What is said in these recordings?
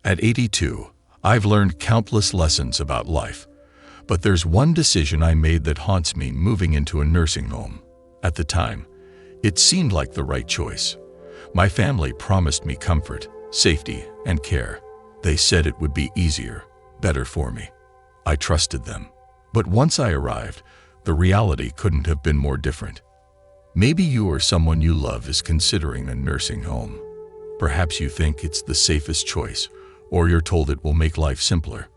At 82, I've learned countless lessons about life, but there's one decision I made that haunts me: moving into a nursing home. At the time, it seemed like the right choice. My family promised me comfort, safety, and care. They said it would be easier, better for me. I trusted them. But once I arrived, the reality couldn't have been more different. Maybe you or someone you love is considering a nursing home. Perhaps you think it's the safest choice, or you're told it will make life simpler.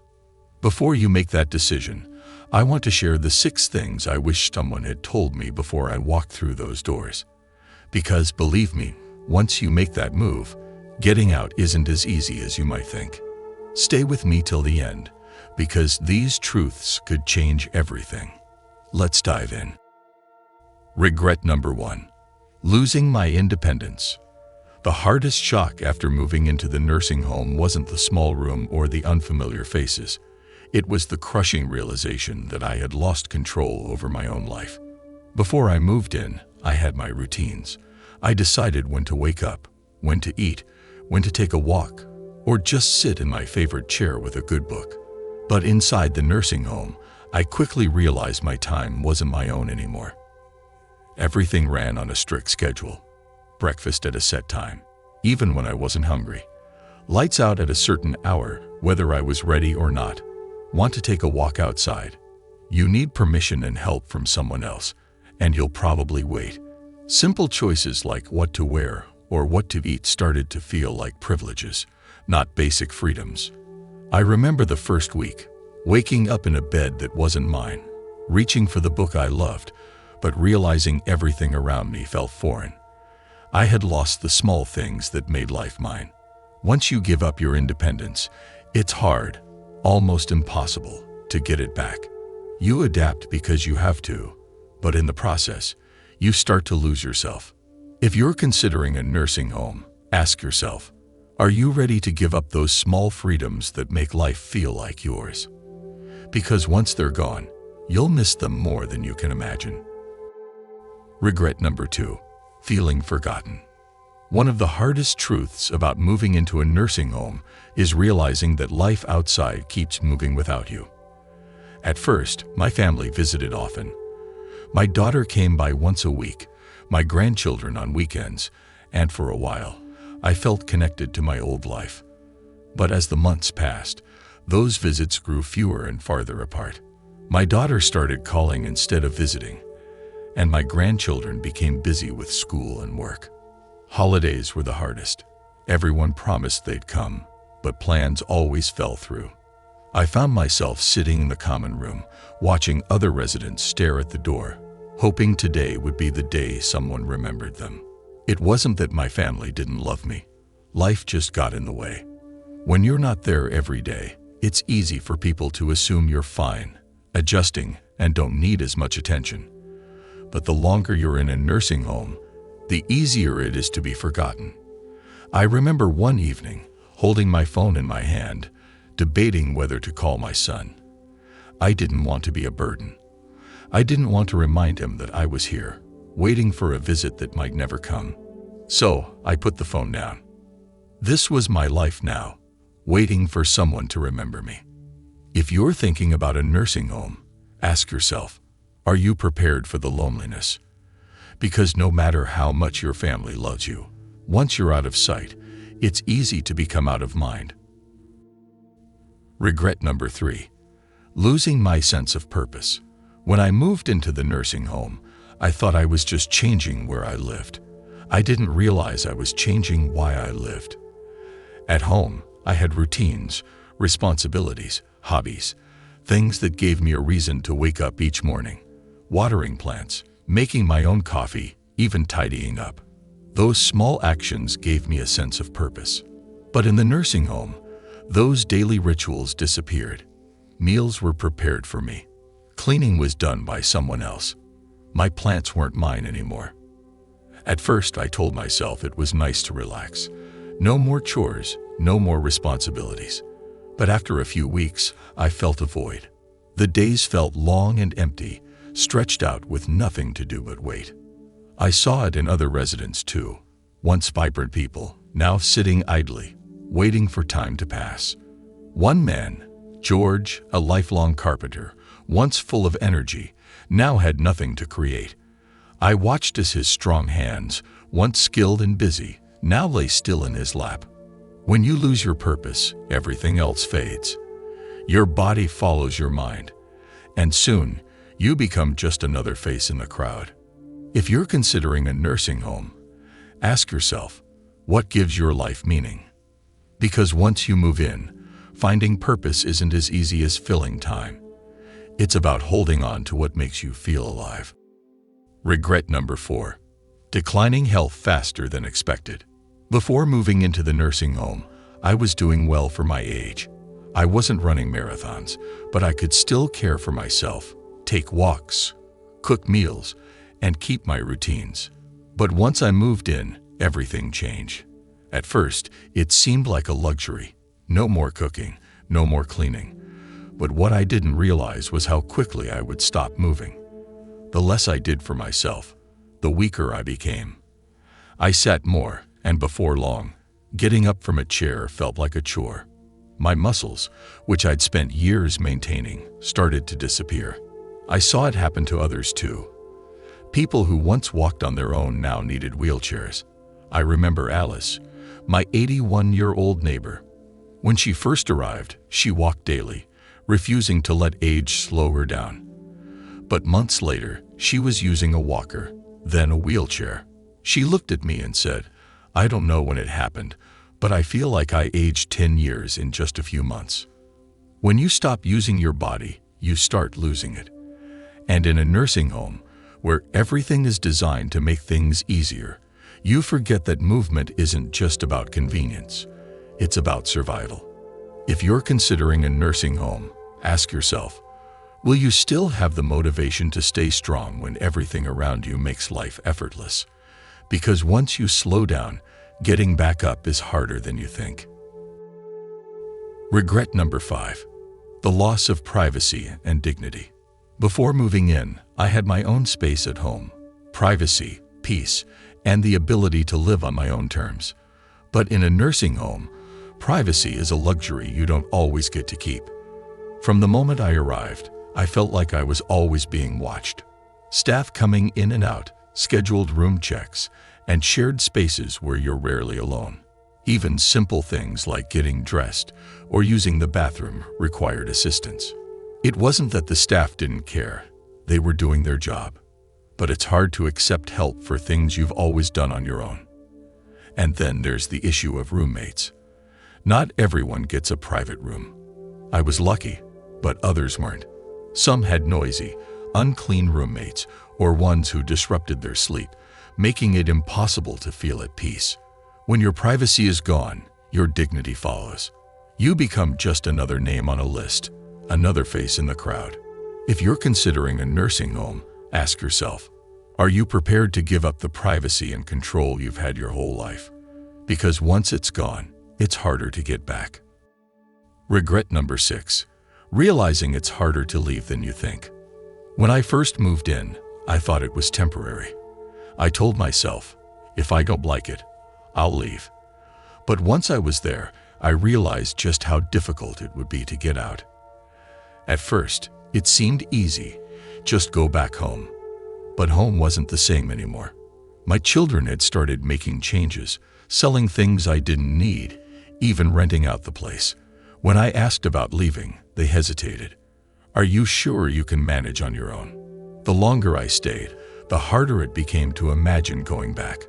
Before you make that decision, I want to share the 6 things I wish someone had told me before I walked through those doors. Because believe me, once you make that move, getting out isn't as easy as you might think. Stay with me till the end, because these truths could change everything. Let's dive in. Regret number 1: losing my independence. The hardest shock after moving into the nursing home wasn't the small room or the unfamiliar faces. It was the crushing realization that I had lost control over my own life. Before I moved in, I had my routines. I decided when to wake up, when to eat, when to take a walk, or just sit in my favorite chair with a good book. But inside the nursing home, I quickly realized my time wasn't my own anymore. Everything ran on a strict schedule. Breakfast at a set time, even when I wasn't hungry. Lights out at a certain hour, whether I was ready or not. Want to take a walk outside? You need permission and help from someone else, and you'll probably wait. Simple choices like what to wear or what to eat started to feel like privileges, not basic freedoms. I remember the first week, waking up in a bed that wasn't mine, reaching for the book I loved, but realizing everything around me felt foreign. I had lost the small things that made life mine. Once you give up your independence, it's hard, almost impossible, to get it back. You adapt because you have to, but in the process, you start to lose yourself. If you're considering a nursing home, ask yourself, are you ready to give up those small freedoms that make life feel like yours? Because once they're gone, you'll miss them more than you can imagine. Regret number 2: feeling forgotten. One of the hardest truths about moving into a nursing home is realizing that life outside keeps moving without you. At first, my family visited often. My daughter came by once a week, my grandchildren on weekends, and for a while, I felt connected to my old life. But as the months passed, those visits grew fewer and farther apart. My daughter started calling instead of visiting, and my grandchildren became busy with school and work. Holidays were the hardest. Everyone promised they'd come, but plans always fell through. I found myself sitting in the common room, watching other residents stare at the door, hoping today would be the day someone remembered them. It wasn't that my family didn't love me. Life just got in the way. When you're not there every day, it's easy for people to assume you're fine, adjusting, and don't need as much attention. But the longer you're in a nursing home, the easier it is to be forgotten. I remember one evening, holding my phone in my hand, debating whether to call my son. I didn't want to be a burden. I didn't want to remind him that I was here, waiting for a visit that might never come. So I put the phone down. This was my life now, waiting for someone to remember me. If you're thinking about a nursing home, ask yourself, are you prepared for the loneliness? Because no matter how much your family loves you, once you're out of sight, it's easy to become out of mind. Regret number 3: losing my sense of purpose. When I moved into the nursing home, I thought I was just changing where I lived. I didn't realize I was changing why I lived. At home, I had routines, responsibilities, hobbies, things that gave me a reason to wake up each morning. Watering plants, making my own coffee, even tidying up. Those small actions gave me a sense of purpose. But in the nursing home, those daily rituals disappeared. Meals were prepared for me. Cleaning was done by someone else. My plants weren't mine anymore. At first, I told myself it was nice to relax. No more chores, no more responsibilities. But after a few weeks, I felt a void. The days felt long and empty, stretched out with nothing to do but wait. I saw it in other residents too, once vibrant people, now sitting idly, waiting for time to pass. One man, George, a lifelong carpenter, once full of energy, now had nothing to create. I watched as his strong hands, once skilled and busy, now lay still in his lap. When you lose your purpose, everything else fades. Your body follows your mind, and soon you become just another face in the crowd. If you're considering a nursing home, ask yourself, what gives your life meaning? Because once you move in, finding purpose isn't as easy as filling time. It's about holding on to what makes you feel alive. Regret number 4. Declining health faster than expected. Before moving into the nursing home, I was doing well for my age. I wasn't running marathons, but I could still care for myself, take walks, cook meals, and keep my routines. But once I moved in, everything changed. At first, it seemed like a luxury. No more cooking, no more cleaning. But what I didn't realize was how quickly I would stop moving. The less I did for myself, the weaker I became. I sat more, and before long, getting up from a chair felt like a chore. My muscles, which I'd spent years maintaining, started to disappear. I saw it happen to others too. People who once walked on their own now needed wheelchairs. I remember Alice, my 81-year-old neighbor. When she first arrived, she walked daily, refusing to let age slow her down. But months later, she was using a walker, then a wheelchair. She looked at me and said, "I don't know when it happened, but I feel like I aged 10 years in just a few months." When you stop using your body, you start losing it. And in a nursing home, where everything is designed to make things easier, you forget that movement isn't just about convenience. It's about survival. If you're considering a nursing home, ask yourself, will you still have the motivation to stay strong when everything around you makes life effortless? Because once you slow down, getting back up is harder than you think. Regret number 5. The loss of privacy and dignity. Before moving in, I had my own space at home, privacy, peace, and the ability to live on my own terms. But in a nursing home, privacy is a luxury you don't always get to keep. From the moment I arrived, I felt like I was always being watched. Staff coming in and out, scheduled room checks, and shared spaces where you're rarely alone. Even simple things like getting dressed or using the bathroom required assistance. It wasn't that the staff didn't care. They were doing their job. But it's hard to accept help for things you've always done on your own. And then there's the issue of roommates. Not everyone gets a private room. I was lucky, but others weren't. Some had noisy, unclean roommates or ones who disrupted their sleep, making it impossible to feel at peace. When your privacy is gone, your dignity follows. You become just another name on a list, another face in the crowd. If you're considering a nursing home, ask yourself, are you prepared to give up the privacy and control you've had your whole life? Because once it's gone, it's harder to get back. Regret number 6. Realizing it's harder to leave than you think. When I first moved in, I thought it was temporary. I told myself, if I don't like it, I'll leave. But once I was there, I realized just how difficult it would be to get out. At first, it seemed easy, just go back home. But home wasn't the same anymore. My children had started making changes, selling things I didn't need, even renting out the place. When I asked about leaving, they hesitated. Are you sure you can manage on your own? The longer I stayed, the harder it became to imagine going back.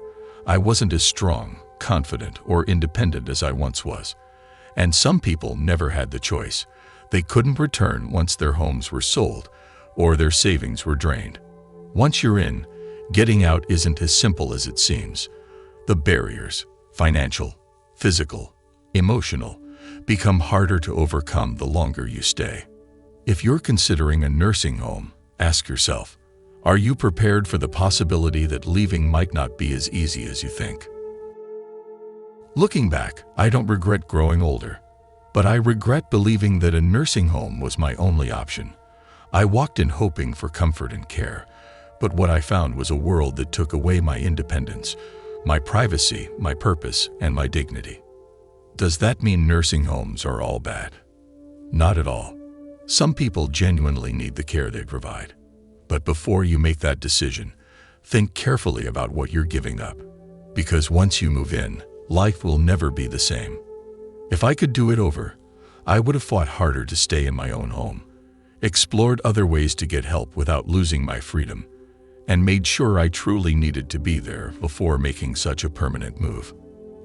I wasn't as strong, confident, or independent as I once was. And some people never had the choice. They couldn't return once their homes were sold or their savings were drained. Once you're in, getting out isn't as simple as it seems. The barriers, financial, physical, emotional, become harder to overcome the longer you stay. If you're considering a nursing home, ask yourself, are you prepared for the possibility that leaving might not be as easy as you think? Looking back, I don't regret growing older, but I regret believing that a nursing home was my only option. I walked in hoping for comfort and care, but what I found was a world that took away my independence, my privacy, my purpose, and my dignity. Does that mean nursing homes are all bad? Not at all. Some people genuinely need the care they provide. But before you make that decision, think carefully about what you're giving up. Because once you move in, life will never be the same. If I could do it over, I would have fought harder to stay in my own home, explored other ways to get help without losing my freedom, and made sure I truly needed to be there before making such a permanent move.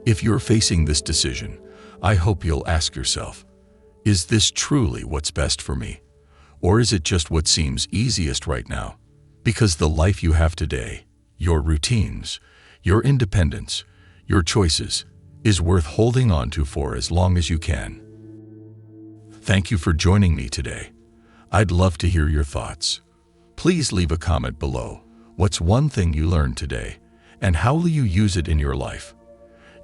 If you're facing this decision, I hope you'll ask yourself, is this truly what's best for me? Or is it just what seems easiest right now? Because the life you have today, your routines, your independence, your choices, is worth holding on to for as long as you can. Thank you for joining me today. I'd love to hear your thoughts. Please leave a comment below. What's one thing you learned today, and how will you use it in your life?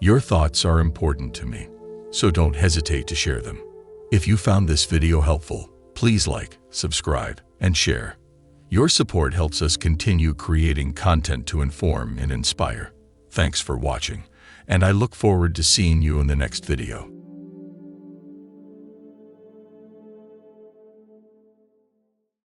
Your thoughts are important to me, so don't hesitate to share them. If you found this video helpful, please like, subscribe, and share. Your support helps us continue creating content to inform and inspire. Thanks for watching, and I look forward to seeing you in the next video.